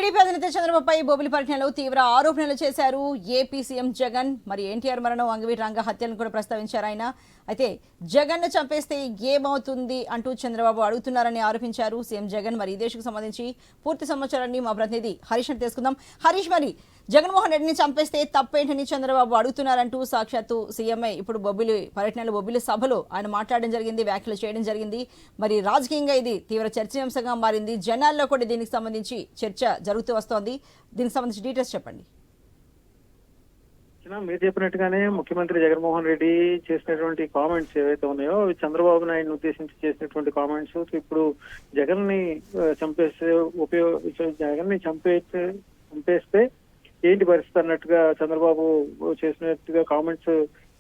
TDP అధినేత చంద్రబాబుపై బొబ్బిలి పట్టణంలో తీవ్ర ఆరోపణలు చేశారు ఏపీ సీఎం జగన్. మరి ఎన్టీఆర్ మరణం, అంగవీటి రంగ హత్యలను కూడా ప్రస్తావించారు ఆయన. అయితే జగన్ ను చంపేస్తే ఏమవుతుంది అంటూ చంద్రబాబు అడుగుతున్నారని ఆరోపించారు సీఎం జగన్. మరి ఈ దేశకు సంబంధించి పూర్తి సమాచారాన్ని మా ప్రతినిధి హరీష్ తెలుసుకుందాం. హరీష్, మరి జగన్మోహన్ రెడ్డిని చంపేస్తే తప్పేంటని చంద్రబాబు అడుగుతున్నారంటూ సాక్షాత్తు సీఎంఐ ఇప్పుడు బొబ్బిలి పర్యటనలో బొబ్బిలి సభలో ఆయన మాట్లాడడం జరిగింది, వ్యాఖ్యలు చేయడం జరిగింది. మరి రాజకీయంగా ఇది తీవ్ర చర్చనీయాంశంగా మారింది. జనాల్లో కూడా దీనికి సంబంధించి చర్చ జరుగుతూ వస్తోంది. దీనికి సంబంధించి డీటెయిల్స్ చెప్పండి. మీరు చెప్పినట్టుగానే ముఖ్యమంత్రి జగన్మోహన్ రెడ్డి చేసినటువంటి కామెంట్స్ ఏవైతే ఉన్నాయో అవి చంద్రబాబు నాయుడుని ఉద్దేశించి చేసినటువంటి కామెంట్స్ ఇప్పుడు జగన్ ని చంపేస్తే ఏంటి పరిస్థితి అన్నట్టుగా చంద్రబాబు చేసినట్టుగా కామెంట్స్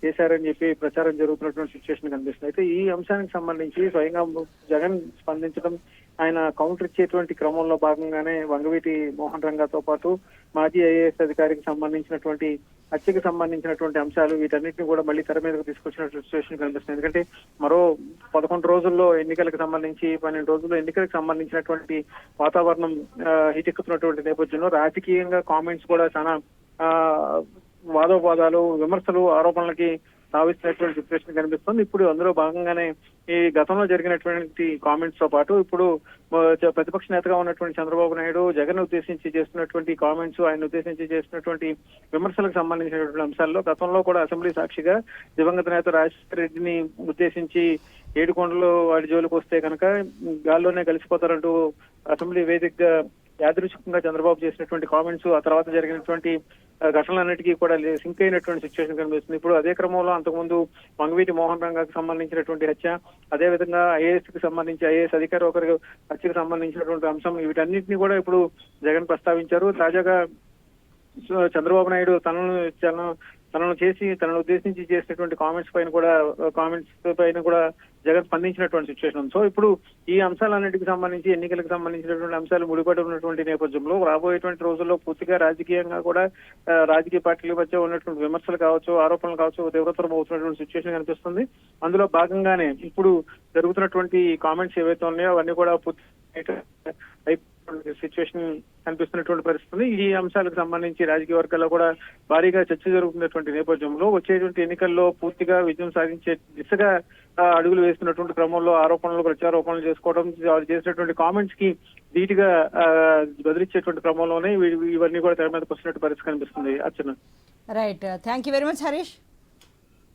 చేశారని చెప్పి ప్రచారం జరుగుతున్నటువంటి సిచ్యువేషన్ కనిపిస్తుంది. అయితే ఈ అంశానికి సంబంధించి స్వయంగా జగన్ స్పందించడం, ఆయన కౌంటర్ ఇచ్చేటువంటి క్రమంలో భాగంగానే వంగవీటి మోహన్ రంగాతో పాటు మాజీ ఐఏఎస్ అధికారికి సంబంధించినటువంటి హత్యకు సంబంధించినటువంటి అంశాలు వీటన్నిటిని కూడా మళ్ళీ తెర మీదకు తీసుకొచ్చినటువంటి సిచ్యువేషన్ కనిపిస్తుంది. ఎందుకంటే మరో 11 రోజుల్లో ఎన్నికలకు సంబంధించి 12 రోజుల్లో ఎన్నికలకు సంబంధించినటువంటి వాతావరణం హీటెక్కుతున్నటువంటి నేపథ్యంలో రాజకీయంగా కామెంట్స్ కూడా చాలా వాదోపాదాలు, విమర్శలు, ఆరోపణలకి తావిస్తున్నటువంటి సిచ్యువేషన్ కనిపిస్తుంది. ఇప్పుడు అందులో భాగంగానే ఈ గతంలో జరిగినటువంటి కామెంట్స్ తో పాటు ఇప్పుడు ప్రతిపక్ష నేతగా ఉన్నటువంటి చంద్రబాబు నాయుడు జగన్ ఉద్దేశించి చేస్తున్నటువంటి కామెంట్స్, ఆయన ఉద్దేశించి చేస్తున్నటువంటి విమర్శలకు సంబంధించినటువంటి అంశాల్లో గతంలో కూడా అసెంబ్లీ సాక్షిగా దివంగత నేత రాజశేఖర రెడ్డిని ఉద్దేశించి ఏడుకొండలు వాడి జోలికి వస్తే కనుక గాల్లోనే కలిసిపోతారంటూ అసెంబ్లీ వేదికగా యాదృచ్ఛికంగా చంద్రబాబు చేసినటువంటి కామెంట్స్, ఆ తర్వాత జరిగినటువంటి ఘటనలన్నిటికీ కూడా సింక్ అయినటువంటి సిచ్యువేషన్ కనిపిస్తుంది. ఇప్పుడు అదే క్రమంలో అంతకుముందు వంగవీటి మోహన్ రంగాకు సంబంధించినటువంటి హత్య, అదేవిధంగా ఐఏఎస్ అధికారి ఒకరి హత్యకు సంబంధించినటువంటి అంశం, వీటన్నిటిని కూడా ఇప్పుడు జగన్ ప్రస్తావించారు. తాజాగా చంద్రబాబు నాయుడు తనను ఉద్దేశించి చేసినటువంటి కామెంట్స్ పైన కూడా జగన్ స్పందించినటువంటి సిచ్యువేషన్. సో ఇప్పుడు ఈ అంశాలన్నిటికి సంబంధించి ఎన్నికలకు సంబంధించినటువంటి అంశాలు ముడిపడి ఉన్నటువంటి నేపథ్యంలో రాబోయేటువంటి రోజుల్లో పూర్తిగా రాజకీయంగా కూడా రాజకీయ పార్టీల మధ్య ఉన్నటువంటి విమర్శలు కావచ్చు, ఆరోపణలు కావచ్చు తీవ్రతరం అవుతున్నటువంటి సిచ్యువేషన్ కనిపిస్తుంది. అందులో భాగంగానే ఇప్పుడు జరుగుతున్నటువంటి కామెంట్స్ ఏవైతే ఉన్నాయో అవన్నీ కూడా సిచ్యువేషన్ కనిపిస్తున్నటువంటి పరిస్థితి. ఈ అంశాలకు సంబంధించి రాజకీయ వర్గాల్లో కూడా భారీగా చర్చ జరుగుతున్నటువంటి నేపథ్యంలో వచ్చేటువంటి ఎన్నికల్లో పూర్తిగా విజయం సాధించే దిశగా అడుగులు వేస్తున్నటువంటి క్రమంలో ఆరోపణలు, ప్రత్యారోపణలు చేసుకోవడం, చేసినటువంటి కామెంట్స్ కి ధీటుగా బదిలిచ్చేటువంటి క్రమంలోనే ఇవన్నీ కూడా తెర మీదకి వస్తున్నట్టు పరిస్థితి కనిపిస్తుంది. Archana, right, thank you very much Harish.